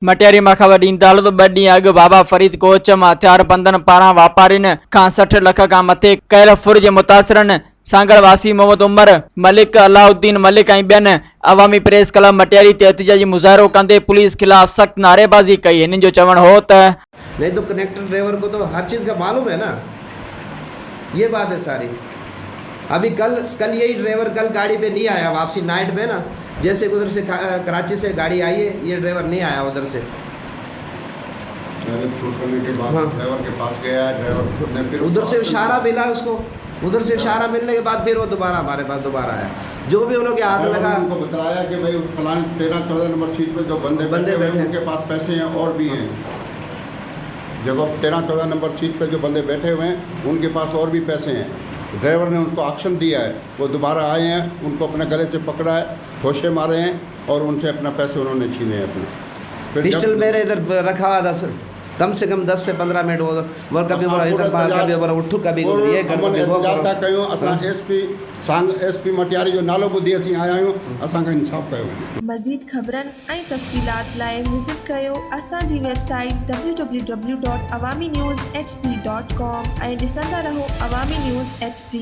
मटियारी में ख़बर ॾींदड़ तो 2 ॾींहं अॻु बाबा फरीद कोच में हथियारबंदनि पारां वापारियुनि खां 60 लख खां मथे कयल फुर जे मुतासिरनि सांगड़ वासी मोहम्मद उमर मलिक अलाउद्दीन मलिक ऐं ॿियनि अवामी प्रेस क्लब मटियारी ते एहतिजाजी मुज़ाहिरो कंदे पुलिस खिलाफ़ सख़्त नारेबाज़ी कई। हिननि जो चवणु हो त नहीं तो कनेक्टर ड्राइवर को तो हर चीज़ का मालूम है ना, ये बात है सारी। अभी कल यही ड्राइवर कल गाड़ी पे नहीं आया वापसी नाइट में ना, जैसे उधर से कराची से गाड़ी आई है, ये ड्राइवर नहीं आया उधर से। करने के बाद ड्राइवर के पास गया, ड्राइवर ने फिर उधर से इशारा मिला उसको, उधर से इशारा मिलने के बाद फिर वो दोबारा हमारे पास दोबारा आया। जो भी उन्होंने हाथ लगा, उनको बताया कि भाई फलाने 13-14 नंबर सीट पे जो बंदे बैठे हैं उनके पास पैसे हैं और भी हैं। जगह 13-14 नंबर सीट पे जो बंदे बैठे हुए हैं उनके पास और भी पैसे हैं। ड्राइवर ने उनको ऑप्शन दिया है, वो दोबारा आए हैं, उनको अपने गले से पकड़ा है, ठोसे मारे हैं और उनसे अपना पैसे उन्होंने छीने हैं अपने। पिस्टल मेरे इधर रखा हुआ था सर, कम से कम 10 से 15 मिनट वो कभी बोला इधर बाहर, कभी बोला उठू, कभी ये करो, ज़्यादा कयो असां एसपी मटियारी जो नालो ॿुधी असीं आया आहियूं, असांखे इंसाफ़ कयो। मज़ीद ख़बरनि ऐं तफ़सीलात लाइ विज़िट कयो असांजी वेबसाइट www.awamiNewsHD.com ऐं ॾिसंदा रहो अवामी न्यूज़ HD।